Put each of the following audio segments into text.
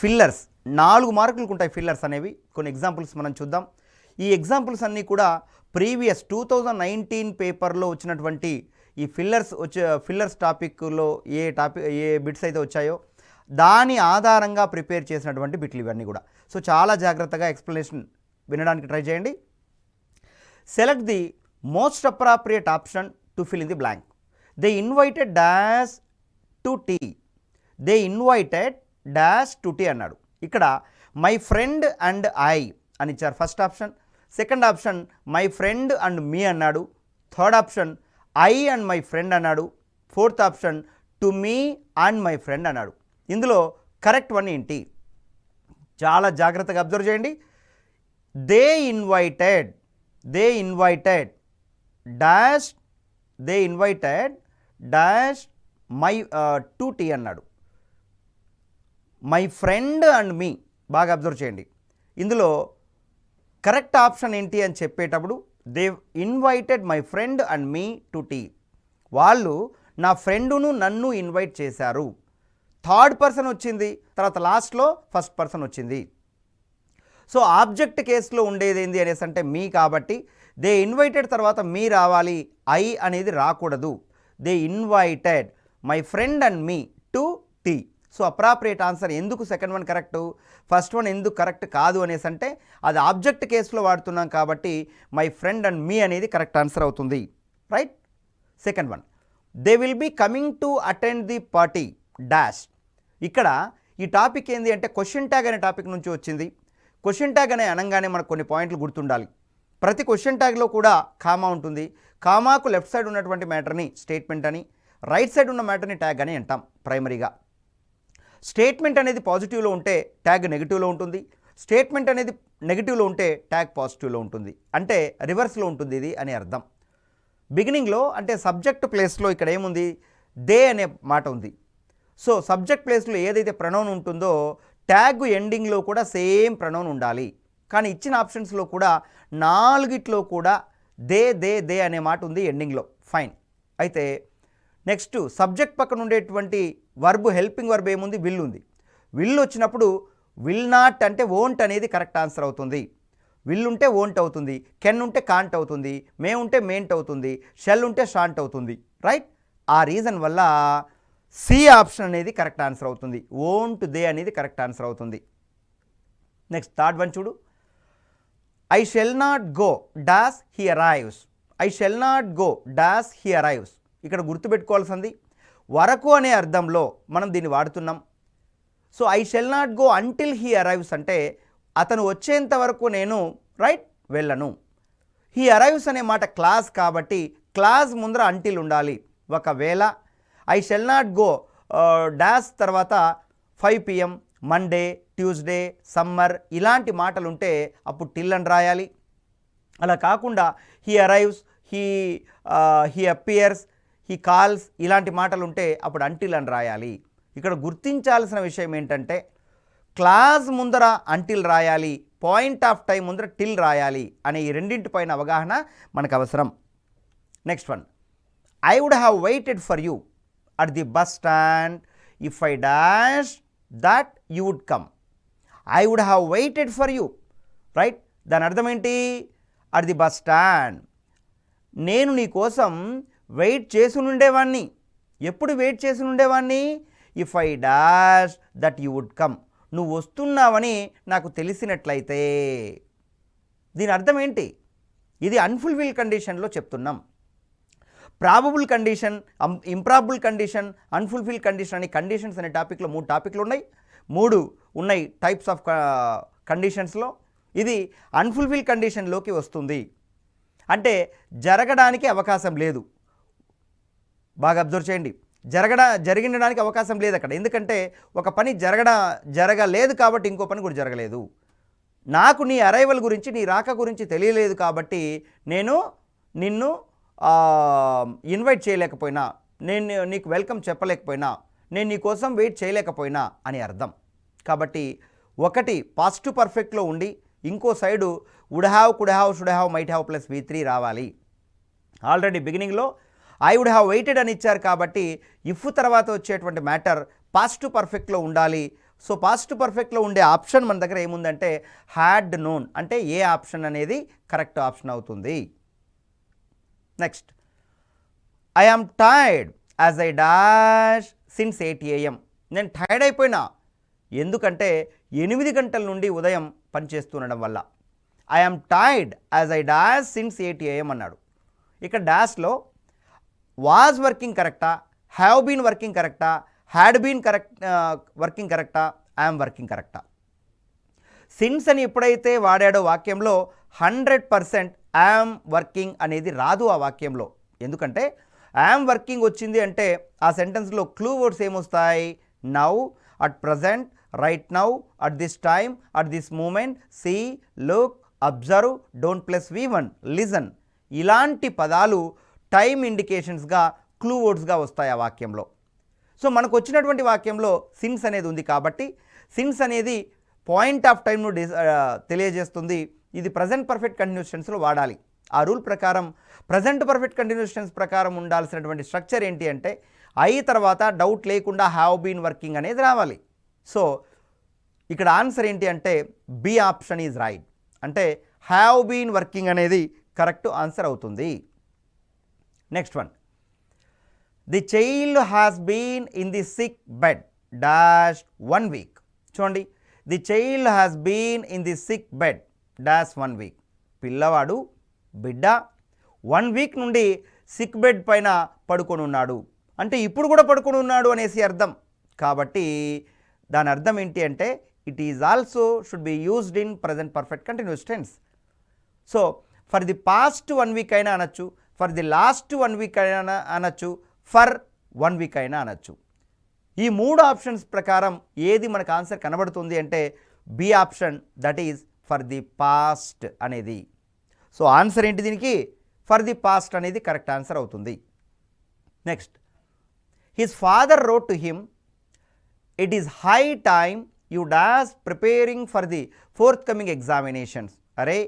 Fillers 4 మార్కులకు ఉంటాయి. Fillers అనేవి కొన్ని ఎగ్జాంపుల్స్ మనం చూద్దాం. ఈ ఎగ్జాంపుల్స్ అన్నీ కూడా ప్రీవియస్ 2019 పేపర్లో వచ్చినటువంటి ఈ ఫిల్లర్స్ టాపిక్లో ఏ బిట్స్ అయితే వచ్చాయో దాని ఆధారంగా ప్రిపేర్ చేసినటువంటి బిట్లు ఇవన్నీ కూడా. సో చాలా జాగ్రత్తగా ఎక్స్ప్లెనేషన్ వినడానికి ట్రై చేయండి. Select the most appropriate option to fill in the blank. They invited dash to tea. They invited dash to tea అన్నాడు. ఇక్కడ మై ఫ్రెండ్ అండ్ ఐ అని ఇచ్చారు first option. Second option my friend and me అన్నాడు. Third option I and my friend అన్నాడు. Fourth option to me and my friend అన్నాడు. ఇందులో correct one ఏంటి? చాలా జాగ్రత్తగా అబ్జర్వ్ చేయండి. They invited dash my to tea అన్నాడు. మై ఫ్రెండ్ అండ్ మీ బాగా అబ్జర్వ్ చేయండి. ఇందులో కరెక్ట్ ఆప్షన్ ఏంటి అని చెప్పేటప్పుడు they invited my friend and me to tea. వాళ్ళు నా ఫ్రెండును నన్ను ఇన్వైట్ చేశారు. థర్డ్ పర్సన్ వచ్చింది, తర్వాత లాస్ట్లో ఫస్ట్ పర్సన్ వచ్చింది. సో ఆబ్జెక్ట్ కేసులో ఉండేది ఏంది అనేసి అంటే మీ, కాబట్టి దే ఇన్వైటెడ్ తర్వాత మీ రావాలి, ఐ అనేది రాకూడదు. They invited my friend and me to tea. So appropriate answer ఎందుకు second one correct, first one ఎందుకు కరెక్ట్ కాదు అనేసి అంటే అది ఆబ్జెక్ట్ కేసులో వాడుతున్నాం కాబట్టి మై ఫ్రెండ్ అండ్ మీ అనేది కరెక్ట్ ఆన్సర్ అవుతుంది. Right. Second one, they will be coming to attend the party dash. ఇక్కడ ఈ టాపిక్ ఏంది అంటే క్వశ్చన్ ట్యాగ్ అనే టాపిక్ నుంచి వచ్చింది. క్వశ్చన్ ట్యాగ్ అనే అనగానే మనకు కొన్ని పాయింట్లు గుర్తుండాలి. ప్రతి క్వశ్చన్ ట్యాగ్లో కూడా కామా ఉంటుంది. కామాకు లెఫ్ట్ సైడ్ ఉన్నటువంటి మ్యాటర్ని స్టేట్మెంట్ అని, రైట్ సైడ్ ఉన్న మ్యాటర్ని ట్యాగ్ అని అంటాం ప్రైమరీగా. స్టేట్మెంట్ అనేది పాజిటివ్లో ఉంటే ట్యాగ్ నెగిటివ్లో ఉంటుంది. స్టేట్మెంట్ అనేది నెగిటివ్లో ఉంటే ట్యాగ్ పాజిటివ్లో ఉంటుంది. అంటే రివర్స్లో ఉంటుంది ఇది అని అర్థం. బిగినింగ్లో అంటే సబ్జెక్ట్ ప్లేస్లో ఇక్కడ ఏముంది, దే అనే మాట ఉంది. సో సబ్జెక్ట్ ప్లేస్లో ఏదైతే ప్రొనౌన్ ఉంటుందో ట్యాగ్ ఎండింగ్లో కూడా సేమ్ ప్రొనౌన్ ఉండాలి. కానీ ఇచ్చిన ఆప్షన్స్లో కూడా 4 కూడా దే అనే మాట ఉంది ఎండింగ్లో. ఫైన్. అయితే నెక్స్ట్ సబ్జెక్ట్ పక్కన ఉండేటువంటి వర్బ్, హెల్పింగ్ వర్బ్ ఏముంది, విల్ ఉంది. విల్ వచ్చినప్పుడు విల్ నాట్ అంటే వోంట్ అనేది కరెక్ట్ ఆన్సర్ అవుతుంది. విల్ ఉంటే వోంట్ అవుతుంది, కెన్ ఉంటే కాంట్ అవుతుంది, మే ఉంటే మేంట్ అవుతుంది, షెల్ ఉంటే షాంట్ అవుతుంది. రైట్. ఆ రీజన్ వల్ల సి ఆప్షన్ అనేది కరెక్ట్ ఆన్సర్ అవుతుంది. వోంట్ దే అనేది కరెక్ట్ ఆన్సర్ అవుతుంది. నెక్స్ట్ థర్డ్ వన్ చూడు. I shall not go dash he arrives. I shall not go dash he arrives. ఇక్కడ గుర్తుపెట్టుకోవాల్సింది వరకు అనే అర్థంలో మనం దీన్ని వాడుతున్నాం. So I shall not go until he arrives అంటే అతను వచ్చేంత వరకు నేను వెళ్ళను. హీ అరైవ్స్ అనే మాట క్లాజ్ కాబట్టి క్లాజ్ ముందర అంటిల్ ఉండాలి. ఒకవేళ I shall not go dash తర్వాత 5 PM, మండే, ట్యూస్డే, సమ్మర్ ఇలాంటి మాటలు ఉంటే అప్పుడు టిల్ అని రాయాలి. అలా కాకుండా he arrives, he appears, he calls ఇలాంటి మాటలు ఉంటే అప్పుడు అంటిల్ అని రాయాలి. ఇక్కడ గుర్తించాల్సిన విషయం ఏంటంటే క్లాజ్ ముందర అంటిల్ రాయాలి, పాయింట్ ఆఫ్ టైం ముందర టిల్ రాయాలి అనే ఈ రెండింటి పైన అవగాహన మనకు అవసరం. Next one, I would have waited for you at the bus stand if I dash that you would come. I would have waited for you. Right. దాని అర్థం ఏంటి? అట్ ది బస్ స్టాండ్ నేను నీ కోసం వెయిట్ చేసి ఉండేవాడిని. ఎప్పుడు wait చేసి ఉండేవాడిని? If I dash that you would come. నువ్వు వస్తున్నావని నాకు తెలిసినట్లయితే. దీని అర్థం ఏంటి? ఇది అన్ఫుల్ఫిల్ కండిషన్లో చెప్తున్నాం. Probable condition, improbable condition, unfulfil condition అనే కండిషన్స్ అనే టాపిక్లో 3 టాపిక్లు ఉన్నాయి. 3 ఉన్నాయి టైప్స్ ఆఫ్ కండిషన్స్లో. ఇది అన్ఫుల్ఫిల్ కండిషన్లోకి వస్తుంది. అంటే జరగడానికి అవకాశం లేదు. బాగా అబ్జర్వ్ చేయండి. జరిగించడానికి అవకాశం లేదు అక్కడ. ఎందుకంటే ఒక పని జరగలేదు కాబట్టి ఇంకో పని కూడా జరగలేదు. నాకు నీ అరైవల్ గురించి, నీ రాక గురించి తెలియలేదు కాబట్టి నేను నిన్ను ఇన్వైట్ చేయలేకపోయినా, నేను నీకు వెల్కమ్ చెప్పలేకపోయినా, నేను నీ కోసం వెయిట్ చేయలేకపోయినా అని అర్థం. కాబట్టి ఒకటి పాజిటివ్ పర్ఫెక్ట్లో ఉండి ఇంకో side would have, could have, should have, might have plus V3 రావాలి. ఆల్రెడీ బిగినింగ్లో ఐ వుడ్ హ్యావ్ వెయిటెడ్ అని ఇచ్చారు కాబట్టి ఇఫ్ తర్వాత వచ్చేటువంటి మ్యాటర్ పాజిటివ్ పర్ఫెక్ట్లో ఉండాలి. సో పాస్ట్ పర్ఫెక్ట్లో ఉండే ఆప్షన్ మన దగ్గర ఏముందంటే హ్యాడ్ నోన్, అంటే ఏ ఆప్షన్ అనేది కరెక్ట్ ఆప్షన్ అవుతుంది. Next, I am tired as I dash since 8 AM. నేను టైర్డ్ అయిపోయినా, ఎందుకంటే 8 గంటల నుండి ఉదయం పనిచేస్తుండడం వల్ల. I am tired as I dash since 8 AM అన్నాడు. ఇక్కడ డాష్లో వాజ్ వర్కింగ్ కరెక్టా, హ్యావ్ బీన్ వర్కింగ్ కరెక్టా, హ్యాడ్ బీన్ వర్కింగ్ కరెక్టా, ఐఎమ్ వర్కింగ్ కరెక్టా. సిన్స్ అని ఎప్పుడైతే వాడాడో వాక్యంలో 100% ఐఎమ్ వర్కింగ్ అనేది రాదు ఆ వాక్యంలో. ఎందుకంటే ఐఎమ్ వర్కింగ్ వచ్చింది అంటే ఆ సెంటెన్స్లో క్లూ వర్డ్స్ ఏమొస్తాయి? Now, at present, right now, at this time, at this moment, see, look, observe, don't plus V1, listen. ఇలాంటి పదాలు టైమ్ ఇండికేషన్స్గా క్లూ వర్డ్స్గా వస్తాయి ఆ వాక్యంలో. సో మనకు వచ్చినటువంటి వాక్యంలో సిన్స్ అనేది ఉంది కాబట్టి సిన్స్ అనేది పాయింట్ ఆఫ్ టైంను తెలియజేస్తుంది. ఇది ప్రజెంట్ పర్ఫెక్ట్ కంటిన్యూస్ టెన్స్లో వాడాలి. ఆ రూల్ ప్రకారం ప్రజెంట్ పర్ఫెక్ట్ కంటిన్యూస్ టెన్స్ ప్రకారం ఉండాల్సినటువంటి స్ట్రక్చర్ ఏంటి అంటే ఐ తర్వాత డౌట్ లేకుండా హ్యావ్ బీన్ వర్కింగ్ అనేది రావాలి. సో ఇక్కడ ఆన్సర్ ఏంటి అంటే బి ఆప్షన్ ఈజ్ రైట్, అంటే హ్యావ్ బీన్ వర్కింగ్ అనేది కరెక్ట్ ఆన్సర్ అవుతుంది. Next one, the child has been in the sick bed dash 1 week. చూడండి, the child has been in the sick bed dash 1 week. పిల్లవాడు, బిడ్డ 1 week నుండి sick bed పైన పడుకొని ఉన్నాడు, అంటే ఇప్పుడు కూడా పడుకొని ఉన్నాడు అనేసి అర్థం. కాబట్టి దాని అర్థం ఏంటి అంటే it is also should be used in present perfect continuous tense. So for the past 1 week అయినా అనొచ్చు, ఫర్ ది లాస్ట్ 1 week అయినా అనొచ్చు, ఫర్ 1 week అయినా అనొచ్చు. ఈ 3 ఆప్షన్స్ ప్రకారం ఏది మనకు ఆన్సర్ కనబడుతుంది అంటే B option, that is for the past అనేది. సో ఆన్సర్ ఏంటి దీనికి? ఫర్ ది పాస్ట్ అనేది కరెక్ట్ ఆన్సర్ అవుతుంది. Next, his father wrote to him, it is high time you dash preparing for the forthcoming examinations. అరే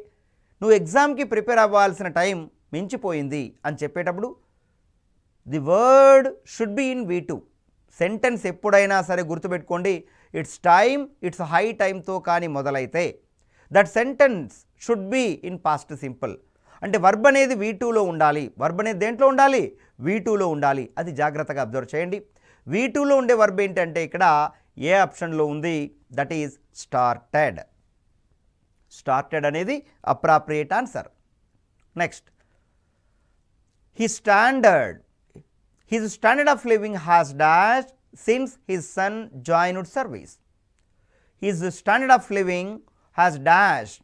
నువ్వు ఎగ్జామ్కి prepare అవ్వాల్సిన time మించిపోయింది అని చెప్పేటప్పుడు the word should be in V2. Sentence ఎప్పుడైనా సరే గుర్తుపెట్టుకోండి, ఇట్స్ టైమ్, ఇట్స్ హై టైమ్తో కానీ మొదలైతే that sentence should be in past simple. అంటే వర్బ్ అనేది V2లో ఉండాలి. వర్బ్ అనేది దేంట్లో ఉండాలి? V2లో ఉండాలి. అది జాగ్రత్తగా అబ్జర్వ్ చేయండి. V2లో ఉండే వర్బ్ ఏంటంటే ఇక్కడ ఏ ఆప్షన్లో ఉంది? That is started. స్టార్టెడ్ అనేది appropriate answer. Next, his standard of living has dash since his son joined service. His standard of living has dash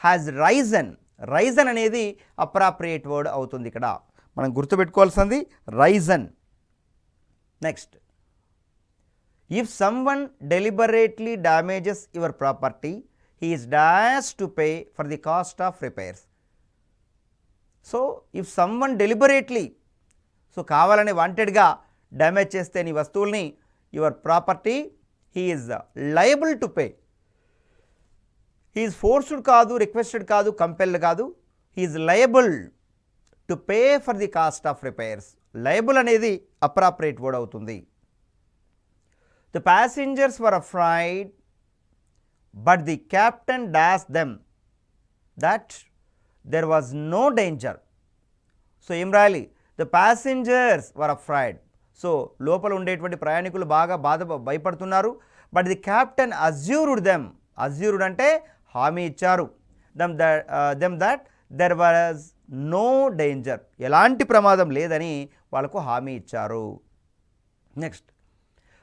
has Ryzen. Ryzen అనేది అప్రాప్రియేట్ వర్డ్ అవుతుంది. ఇక్కడ మనం గుర్తుపెట్టుకోవాల్సింది Ryzen. Next, if someone deliberately damages your property he is dash to pay for the cost of repairs. So if someone deliberately, so కావాలని వాంటెడ్గా damage చేస్తే నీ వస్తువుల్ని, your property, he is liable to pay. He is forced కాదు, requested కాదు, compelled కాదు, he is liable to pay for the cost of repairs. Liable అనేది appropriate word అవుతుంది. The passengers were afraid but the captain dashed them that there was no danger. So ఏం రాయాలి? the passengers were afraid. So లోపల ఉండేటువంటి ప్రయాణికులు బాగా భయపడుతున్నారు. But the captain assured them. Assured అంటే హామీ ఇచ్చారు. Them that there was no danger, ఎలాంటి ప్రమాదం లేదని వాళ్ళకు హామీ ఇచ్చారు. Next,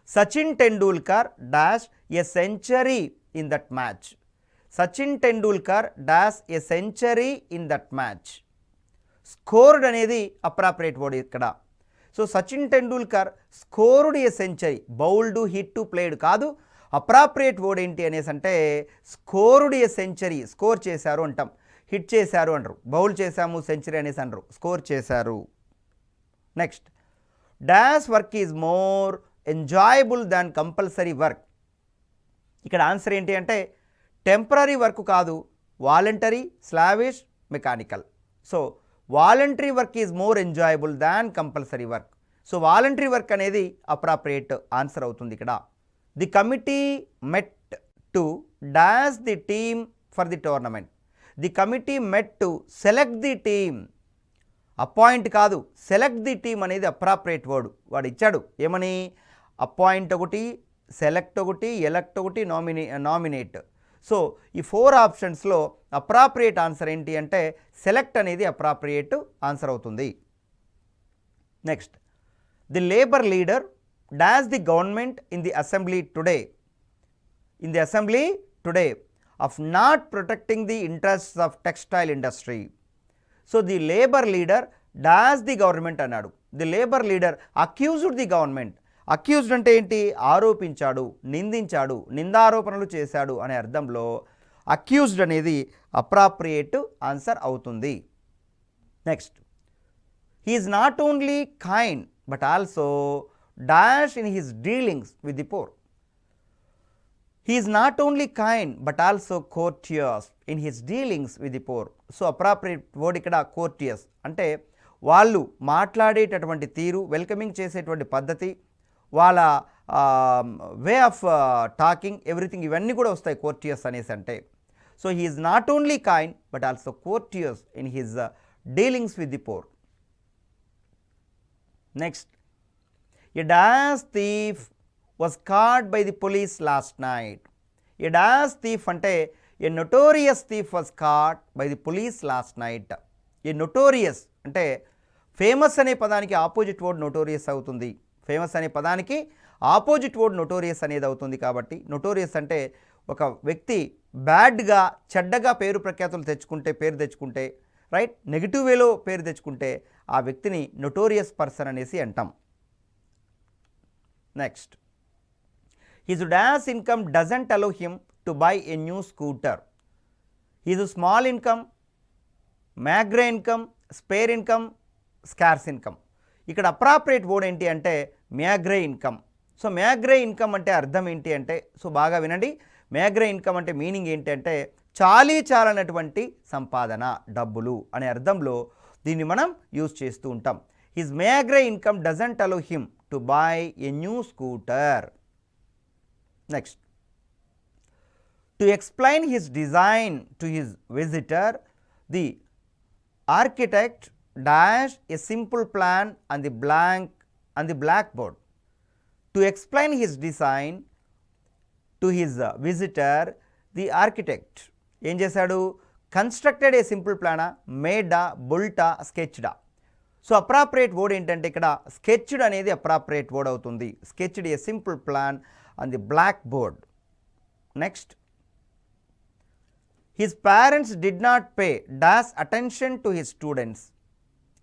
Sachin Tendulkar dash a century in that match. Sachin Tendulkar dash a century in that match. Scored అనేది అప్రాప్రియేట్ వర్డ్ ఇక్కడ. So Sachin Tendulkar scored a century. Bowled, hit, played కాదు. అప్రాప్రియేట్ వర్డ్ ఏంటి అనేసి అంటే స్కోర్డ్ ఎ సెంచరీ. స్కోర్ చేశారు అంటాం, హిట్ చేశారు అంటారు. బౌల్ చేశాము, సెంచరీ అనేసి అంటారు, స్కోర్ చేశారు. Next, dash work is more enjoyable than compulsory work. ఇక్కడ ఆన్సర్ ఏంటి అంటే టెంపరీ వర్క్ కాదు, voluntary, slavish, mechanical. So voluntary work is more enjoyable than compulsory work. So voluntary work అనేది అప్రాప్రియేట్ ఆన్సర్ అవుతుంది ఇక్కడ. The committee met to dash the team for the tournament. The committee met to select the team. Appoint కాదు, select the team అనేది appropriate word. వాడు ఇచ్చాడు ఏమని, appoint ఒకటి, select ఒకటి, ఎలెక్ట్ ఒకటి, నామినేట్. సో ఈ 4 ఆప్షన్స్లో అప్రాప్రియేట్ ఆన్సర్ ఏంటి అంటే సెలెక్ట్ అనేది అప్రాప్రియేట్ ఆన్సర్ అవుతుంది. Next, the labour leader dash the government in the assembly today of not protecting the interests of textile industry. So the labour leader dash the government అన్నాడు. The labour leader accused the government. Accused అంటే ఏంటి, ఆరోపించాడు, నిందించాడు, నిందారోపణలు చేశాడు అనే అర్థంలో accused అనేది appropriate answer అవుతుంది. Next, he is not only kind but also dash in his dealings with the poor. He is not only kind but also courteous in his dealings with the poor. So appropriate word ఇక్కడ courteous అంటే వాళ్ళు మాట్లాడేటటువంటి తీరు, welcoming చేసేటువంటి పద్ధతి, వాళ్ళ way of talking, everything ఇవన్నీ కూడా వస్తాయి కోర్టియస్ అనేసి అంటే. So he is not only kind but also courteous in his dealings with the poor. Next, a dash thief was caught by the police last night. A dash thief అంటే a notorious thief was caught by the police last night. A notorious అంటే famous అనే పదానికి opposite word notorious అవుతుంది. Famous అనే పదానికి opposite word notorious అనేది అవుతుంది. కాబట్టి నోటోరియస్ అంటే ఒక వ్యక్తి బ్యాడ్గా, చెడ్డగా పేరు తెచ్చుకుంటే రైట్, నెగిటివ్ వేలో పేరు తెచ్చుకుంటే ఆ వ్యక్తిని నోటోరియస్ పర్సన్ అనేసి అంటాం. Next, his dash income doesn't allow him to buy a new scooter. His small income, maigre income, spare income, scarce income. ఇక్కడ అప్రాప్రియేట్ వర్డ్ ఏంటి అంటే మ్యాగ్రే ఇన్కమ్. సో మ్యాగ్రే ఇన్కమ్ అంటే అర్థం ఏంటి అంటే, సో బాగా వినండి, మ్యాగ్రే ఇన్కమ్ అంటే మీనింగ్ ఏంటి అంటే చాలీచాలనటువంటి సంపాదన, డబ్బులు అనే అర్థంలో దీన్ని మనం యూజ్ చేస్తూ ఉంటాం. His meagre income doesn't allow him to buy a new scooter. Next, to explain his design to his visitor, the architect dashed a simple plan on the blackboard. To explain his design to his visitor, the architect ఏం చేశాడు, constructed a simple ప్లానా, మేడా, బుల్టా, స్కెచ్డా. So appropriate word ఏంటంటే ఇక్కడ sketched అనేది appropriate word అవుతుంది. Sketched a simple plan on the blackboard. Next, his parents did not pay dash attention to his students.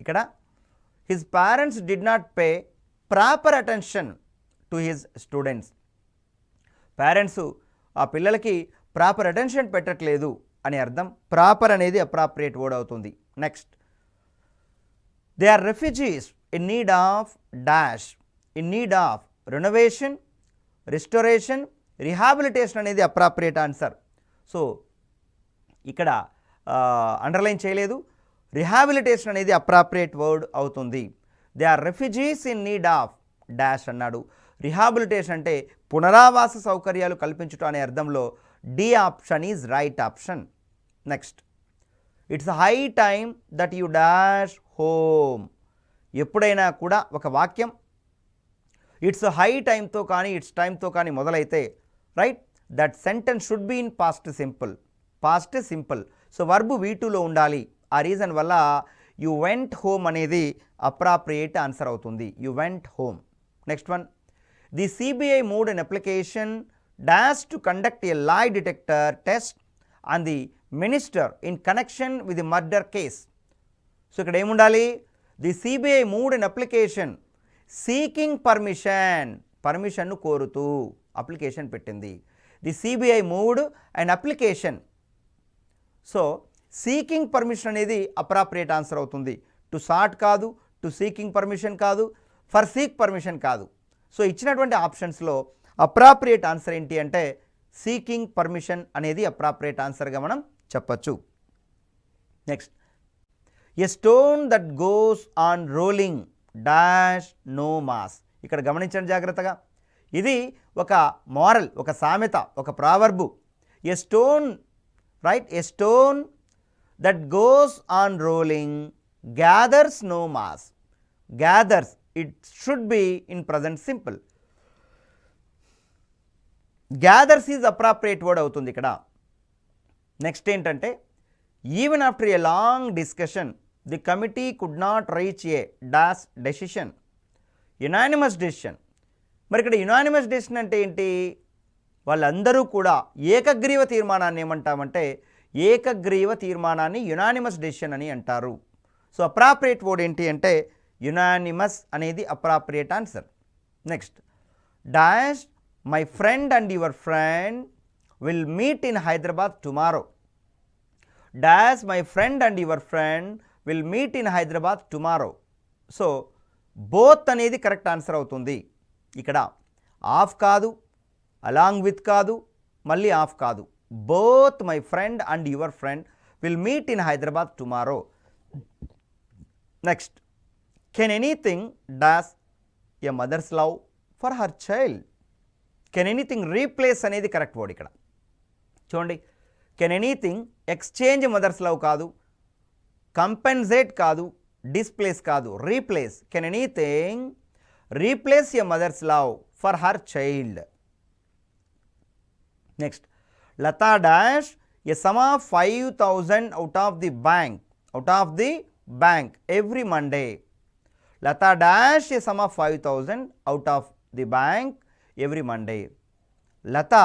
ikkada his parents did not pay proper attention to his students. parents ఆ పిల్లలకి proper attention పెట్టట్లేదు అని అర్థం. Proper అనేది appropriate word అవుతుంది. Next, they are refugees in need of dash, in need of renovation, restoration, rehabilitation అనేది appropriate answer. So ఇక్కడ underline చేయలేదు, రిహాబిలిటేషన్ అనేది అప్రాప్రియేట్ వర్డ్ అవుతుంది. They are refugees in need of dash అన్నాడు. Rehabilitation అంటే పునరావాస సౌకర్యాలు కల్పించడం అనే అర్థంలో D option is right option. Next, it's high time that you dash home. ఎప్పుడైనా కూడా ఒక వాక్యం ఇట్స్ హై టైంతో కానీ ఇట్స్ టైంతో కానీ మొదలైతే right, that sentence should be in past simple. So verb V2లో ఉండాలి. ఆ రీజన్ వల్ల యు వెంట్ హోమ్ అనేది అప్రాప్రియేట్ ఆన్సర్ అవుతుంది. You went home. Next one, the CBI moved an application dash to conduct a lie detector test on the minister in connection with the murder case. So ఇక్కడ ఏముండాలి, the CBI moved an application seeking పర్మిషన్ను కోరుతూ application పెట్టింది. The CBI moved and application. So seeking permission అనేది appropriate answer అవుతుంది. To sought కాదు, to seeking permission కాదు, for seek permission కాదు. సో ఇచ్చినటువంటి ఆప్షన్స్లో అప్రాప్రియేట్ ఆన్సర్ ఏంటి అంటే సీకింగ్ పర్మిషన్ అనేది అప్రాప్రియేట్ ఆన్సర్గా మనం చెప్పచ్చు. Next, a stone that goes on rolling dash no moss. ఇక్కడ గమనించండి జాగ్రత్తగా, ఇది ఒక మోరల్, ఒక సామెత, ఒక proverb. A stone right, a stone that goes on rolling gathers no moss. Gathers it should be in present simple. Gathers is appropriate word అవుతుంది ఇక్కడ. నెక్స్ట్ ఏంటంటే even after a long discussion the committee could not reach A dash decision. Unanimous decision. మరి ఇక్కడ unanimous decision అంటే ఏంటి? వాళ్ళందరూ కూడా ఏకగ్రీవ తీర్మానాన్ని ఏమంటామంటే ఏకగ్రీవ తీర్మానాన్ని యునానిమస్ డెసిషన్ అని అంటారు. సో అప్రాప్రియేట్ వర్డ్ ఏంటి అంటే యునానిమస్ అనేది appropriate answer. Next dash my friend and your friend will meet in Hyderabad tomorrow. Dash my friend and your friend will meet in Hyderabad tomorrow. So both అనేది correct answer అవుతుంది. ఇక్కడ of కాదు, along with కాదు, మళ్ళీ of కాదు. Both my friend and your friend will meet in Hyderabad tomorrow. Next can anything dash a mother's love for her child. Can anything replace అనేది correct word ఇక్కడ. చూడండి, can anything exchange mother's love కాదు, compensate కాదు, displace కాదు, replace. Can anything replace a mother's love for her child. Next Lata dash a sum of 5,000 out of the bank every Monday. Lata dash a sum of 5,000 out of the bank every Monday. Lata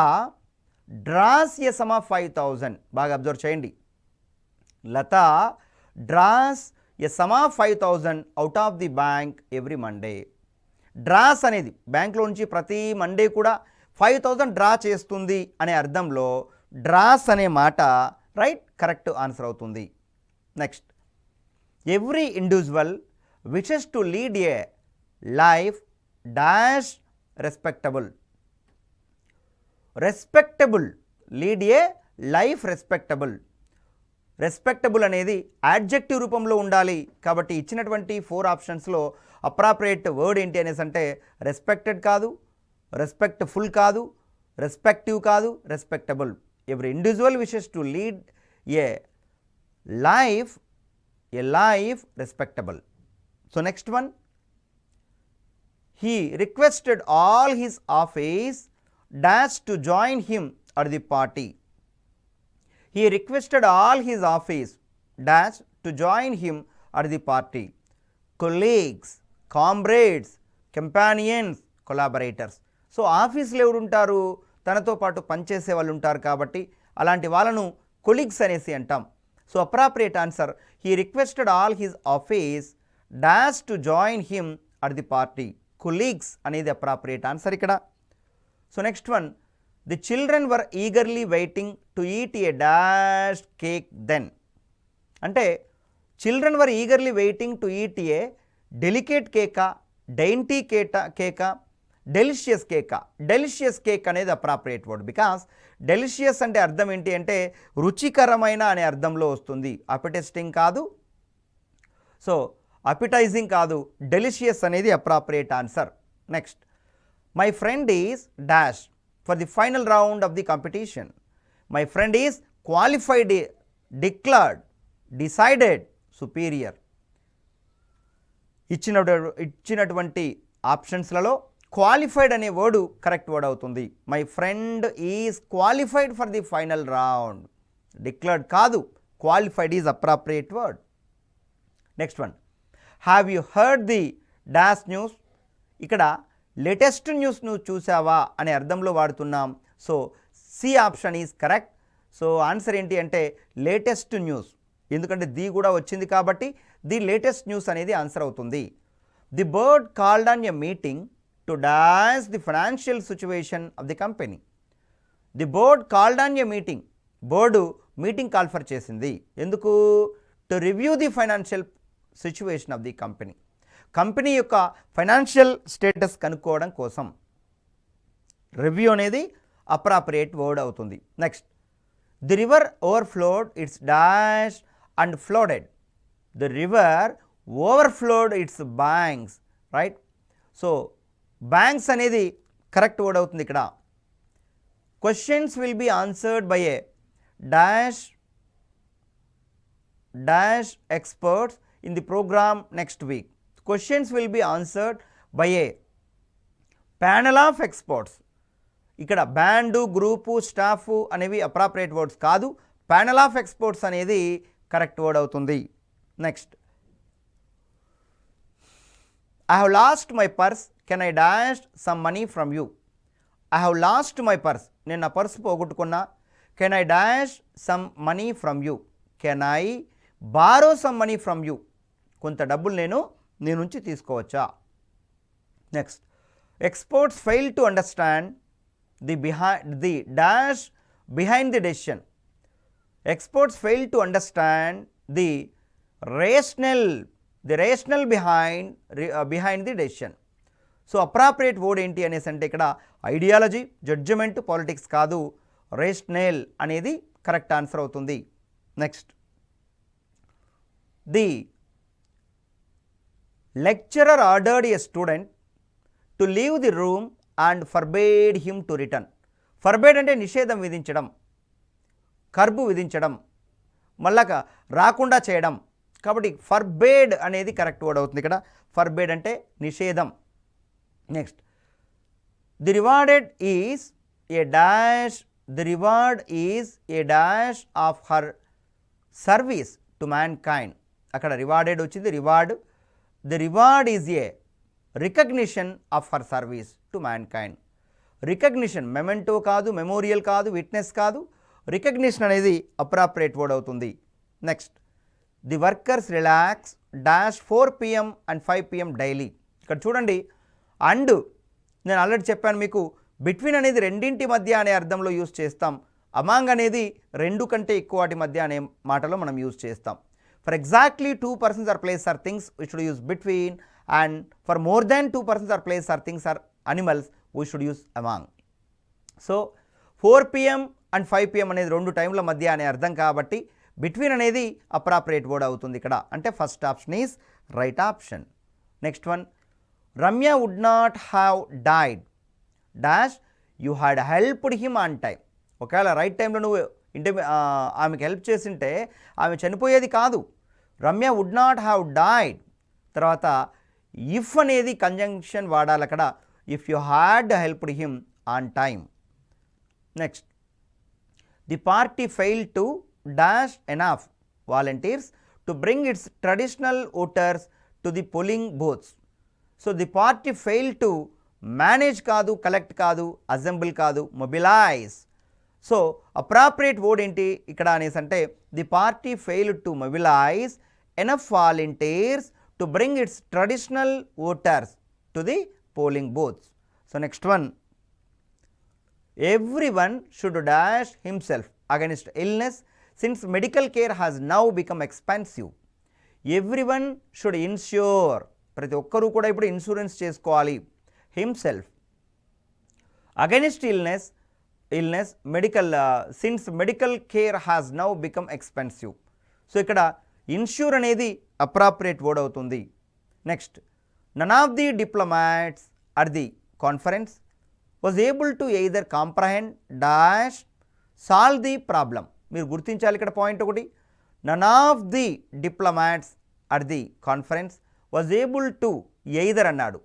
draws a sum of 5,000. బాగా observe చేయండి. Lata draws a sum of 5,000 out of the bank every Monday. Draws అనేది బ్యాంక్లో నుంచి ప్రతి Monday కూడా 5,000 draw చేస్తుంది అనే అర్థంలో డ్రాస్ అనే మాట రైట్ కరెక్ట్ ఆన్సర్ అవుతుంది. Next every individual wishes to lead a life dash respectable. Respectable, lead a life respectable. Respectable అనేది యాడ్జెక్టివ్ రూపంలో ఉండాలి. కాబట్టి ఇచ్చినటువంటి 4 ఆప్షన్స్లో అప్రాప్రియేట్ వర్డ్ ఏంటి అనేసి అంటే రెస్పెక్టెడ్ కాదు, రెస్పెక్ట్ఫుల్ కాదు, రెస్పెక్టివ్ కాదు, respectable. Every individual wishes to lead a life respectable. So next one, he requested all his office dash to join him at the party. He requested all his office dash to join him at the party. Colleagues, comrades, companions, collaborators. So ఆఫీస్లో ఎవరు ఉంటారు? తనతో పాటు పనిచేసే వాళ్ళు ఉంటారు కాబట్టి అలాంటి వాళ్ళను కొలీగ్స్ అనేసి అంటాం. So appropriate answer he requested all his office dash to join him at the party. Colleagues అనేది అప్రాప్రియేట్ ఆన్సర్ ఇక్కడ. So next one, the children were eagerly waiting to eat a dash cake then. అంటే children were eagerly waiting to eat a delicate కేకా, dainty కేకా, delicious కేకా. Delicious cake అనేది appropriate word. Because delicious అంటే అర్థం ఏంటి అంటే రుచికరమైన అనే అర్థంలో వస్తుంది. అపెటైజింగ్ కాదు, సో అపిటైజింగ్ కాదు, డెలిషియస్ అనేది appropriate answer. Next, my friend is dash for the final round of the competition. My friend is qualified, declared, decided, superior. ఇచ్చినటువంటి ఆప్షన్స్లలో క్వాలిఫైడ్ అనే వర్డు కరెక్ట్ వర్డ్ అవుతుంది. My friend is qualified for the final round. Declared కాదు, qualified is appropriate word. Next one, have you heard the dash news. ఇక్కడ latest న్యూస్ను చూసావా అనే అర్థంలో వాడుతున్నాం. So C option is correct. So answer ఏంటి అంటే లేటెస్ట్ న్యూస్. ఎందుకంటే ది కూడా వచ్చింది కాబట్టి ది లేటెస్ట్ న్యూస్ అనేది ఆన్సర్ అవుతుంది. The board called on a meeting to dash the financial situation of the company. The board called on a meeting. Board meeting call for చేసింది. ఎందుకు? To review the financial situation of the company. Company యొక్క financial status కనుక్కోవడం కోసం. Review అనేది appropriate word అవుతుంది. Next, the river overflowed its dash and flooded. The river overflowed it's banks. Right. So banks అనేది correct word అవుతుంది ఇక్కడ. Questions will be answered by a dash experts in the programme next week. Questions will be answered by a panel of experts. ఇక్కడ band, group, staff అనేవి appropriate words కాదు. Panel of experts అనేది correct word అవుతుంది. Next, I have lost my purse, can I dash some money from you. I have lost my purse, నేను నా purse పోగొట్టుకున్నా. Can I dash some money from you, can I borrow some money from you, కొంత డబ్బులు నేను నీ నుంచి తీసుకోవచ్చా. Next, experts fail to understand the dash behind the decision. Experts fail to understand the rationale behind the decision. So appropriate word ఏంటి అనేసి అంటే ఇక్కడ ఐడియాలజీ, జడ్జిమెంట్, పాలిటిక్స్ కాదు, రేషనల్ అనేది కరెక్ట్ ఆన్సర్ అవుతుంది. Next, the lecturer ordered a student to leave the room and forbade him to return. Forbade అంటే నిషేధం విధించడం, కర్బు విధించడం, మళ్ళా రాకుండా చేయడం. కాబట్టి ఫర్బేడ్ అనేది కరెక్ట్ వర్డ్ అవుతుంది ఇక్కడ. ఫర్బేడ్ అంటే నిషేధం. Next, the reward is a dash of her service to man kind. అక్కడ రివార్డెడ్ వచ్చింది, reward. The reward is a recognition of her service to man kind. Recognition, memento కాదు, మెమోరియల్ కాదు, విట్నెస్ కాదు, recognition అనేది అప్రాప్రియేట్ వర్డ్ అవుతుంది. Next, the workers relax dash 4 PM and 5 PM daily. ఇక్కడ చూడండి, and నేను ఆల్రెడీ చెప్పాను మీకు, బిట్వీన్ అనేది రెండింటి మధ్య అనే అర్థంలో యూజ్ చేస్తాం. అమాంగ్ అనేది రెండు కంటే ఎక్కువ వాటి మధ్య అనే మాటలో మనం యూజ్ చేస్తాం. For exactly 2 persons or places or things we should use between, and for more than 2 persons or places or things or animals we should use among. So 4 PM and 5 PM అనేది రెండు టైంల మధ్య అనే అర్థం కాబట్టి between అనేది appropriate word అవుతుంది ఇక్కడ. అంటే first option is right option. Next one, Ramya would not have died dash you had helped him on time. ఒకవేళ రైట్ టైంలో నువ్వు ఆమెకు హెల్ప్ చేసింటే ఆమె చనిపోయేది కాదు. Ramya would not have died, తర్వాత ఇఫ్ అనేది కంజంక్షన్ వాడాలి అక్కడ. If you had helped him on time. Next, the party fail to dash enough volunteers to bring its traditional voters to the polling booths. So the party fail to manage కాదు, collect కాదు, assemble కాదు, mobilise. So appropriate word ఏంటి ఇక్కడ అనేసి అంటే the party failed to mobilise enough volunteers to bring its traditional voters to the polling booths. So next one, everyone should dash himself against illness since medical care has now become expensive. Everyone should insure, ప్రతి ఒక్కరూ కూడా ఇప్పుడు insurance చేసుకోవాలి. Himself against illness medical since medical care has now become expensive. So ఇక్కడ insure అనేది appropriate word అవుతుంది. Next, none of the diplomats at the conference was able to either comprehend dash solve the problem. మీరు గుర్తించాలి ఇక్కడ point ఒకటి. None of the diplomats at the conference was able to either అన్నాడు.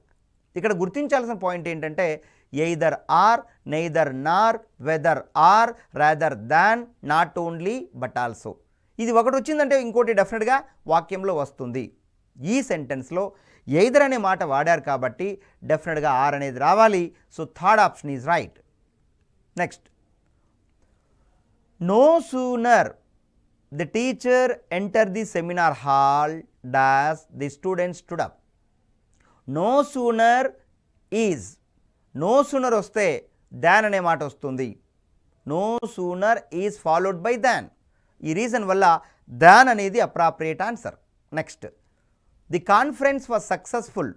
ఇక్కడ గుర్తించాల్సిన point ఏంటంటే either or, neither nor, whether or, rather than, not only but also. ఇది ఒకటి వచ్చిందంటే ఇంకోటి డెఫినెట్గా వాక్యంలో వస్తుంది. ఈ సెంటెన్స్లో ఎయిదర్ అనే మాట వాడారు కాబట్టి డెఫినెట్గా ఆర్ అనేది రావాలి. So third option is right. Next, no sooner the teacher enter the seminar hall dash the student stood up. No sooner is, no sooner వస్తే దాన్ అనే మాట వస్తుంది. No sooner is followed by than. ఈ reason వల్ల than అనేది appropriate answer. Next, the conference was successful,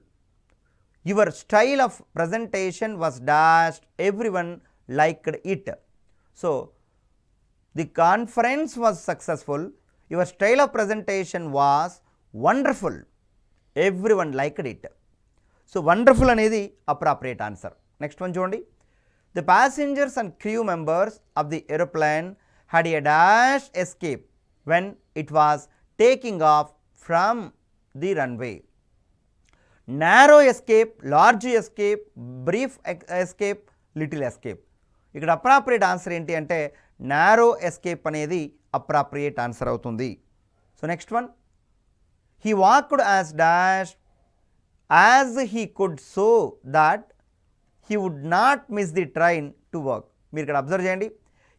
your style of presentation was dashed, everyone liked it. So the conference was successful, your style of presentation was wonderful, everyone liked it. So wonderful అనేది appropriate answer. Next one చూడండి. The passengers and crew members of the aeroplane had a dash escape when it was taking off from the runway. Narrow escape, large escape, brief escape, little escape. ఇక్కడ appropriate answer ఏంటి అంటే narrow escape అనేది appropriate answer అవుతుంది. So next one, he walked as dash as he could so that he would not miss the train to work. మీరు ఇక్కడ observe చేయండి.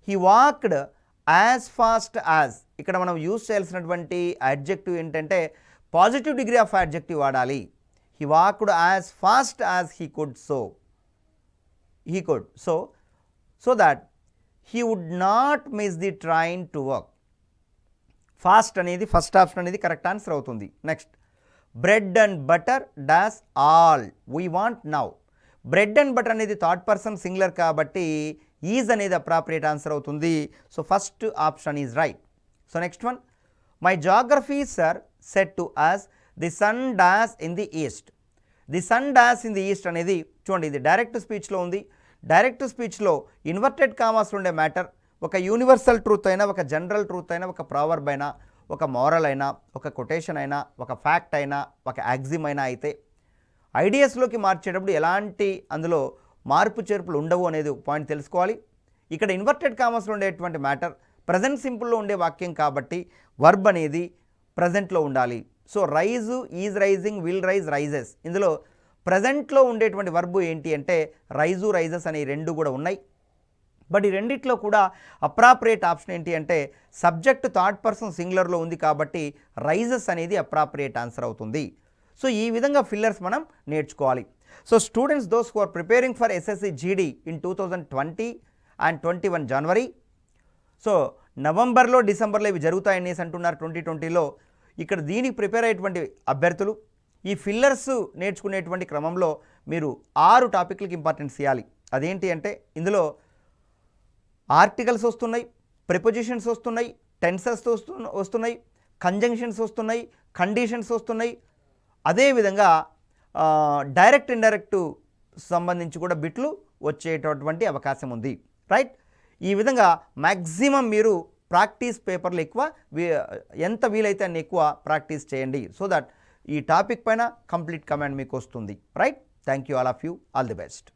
He walked as fast as, ఇక్కడ మనం use చేయాల్సినటువంటి adjective ఏంటంటే positive degree of adjective వాడాలి. He walked as fast as he could so that he would not miss the train to work. Fast అనేది first option అనేది correct answer అవుతుంది. Next, bread and butter dash all we want now. Bread and butter అనేది third person singular కాబట్టి is అనేది appropriate answer అవుతుంది. So first option is right. So next one, my geography sir said to us the sun dash in the east. The sun dash in the east అనేది చూడండి, ఇది direct స్పీచ్లో ఉంది. Direct స్పీచ్లో inverted కామాస్లో ఉండే matter ఒక universal truth అయినా, ఒక general truth అయినా, ఒక ప్రావర్బ్ అయినా, ఒక మోరల్ అయినా, ఒక కొటేషన్ అయినా, ఒక ఫ్యాక్ట్ అయినా, ఒక యాక్సిమ్ అయినా అయితే ఐడియాస్లోకి మార్చేటప్పుడు ఎలాంటి అందులో మార్పు చేర్పులు ఉండవు అనేది ఒక పాయింట్ తెలుసుకోవాలి. ఇక్కడ ఇన్వర్టెడ్ కామర్స్లో ఉండేటువంటి మ్యాటర్ ప్రజెంట్ సింపుల్లో ఉండే వాక్యం కాబట్టి వర్బ్ అనేది ప్రజెంట్లో ఉండాలి. So rise, is rising, will rise, rises. ఇందులో ప్రజెంట్లో ఉండేటువంటి వర్బ్ ఏంటి అంటే రైజు, రైజెస్ అనే రెండు కూడా ఉన్నాయి. బట్ ఈ రెండిట్లో కూడా అప్రాప్రియేట్ ఆప్షన్ ఏంటి అంటే సబ్జెక్ట్ థర్డ్ పర్సన్ సింగులర్లో ఉంది కాబట్టి రైజెస్ అనేది అప్రాప్రియేట్ ఆన్సర్ అవుతుంది. సో ఈ విధంగా ఫిల్లర్స్ మనం నేర్చుకోవాలి. So students those who are preparing for SSC GD in 2020 and 21 January. So నవంబర్లో, డిసెంబర్లో ఇవి జరుగుతాయనేసి అంటున్నారు 2020లో. ఇక్కడ దీనికి ప్రిపేర్ అయ్యేటువంటి అభ్యర్థులు ఈ ఫిల్లర్స్ నేర్చుకునేటువంటి క్రమంలో మీరు 6 టాపిక్లకి ఇంపార్టెన్స్ ఇవ్వాలి. అదేంటి అంటే ఇందులో ఆర్టికల్స్ వస్తున్నాయి, ప్రిపోజిషన్స్ వస్తున్నాయి, టెన్సెస్ వస్తున్నాయి, కంజంక్షన్స్ వస్తున్నాయి, కండిషన్స్ వస్తున్నాయి. అదేవిధంగా డైరెక్ట్ ఇండైరెక్ట్ సంబంధించి కూడా బిట్లు వచ్చేటటువంటి అవకాశం ఉంది. రైట్, ఈ విధంగా మ్యాక్సిమం మీరు ప్రాక్టీస్ పేపర్లు ఎక్కువ, ఎంత వీలైతే అన్ని ఎక్కువ ప్రాక్టీస్ చేయండి. సో దట్ ఈ టాపిక్ పైన కంప్లీట్ కమాండ్ మీకు వస్తుంది. Right, thank you all of you, all the best.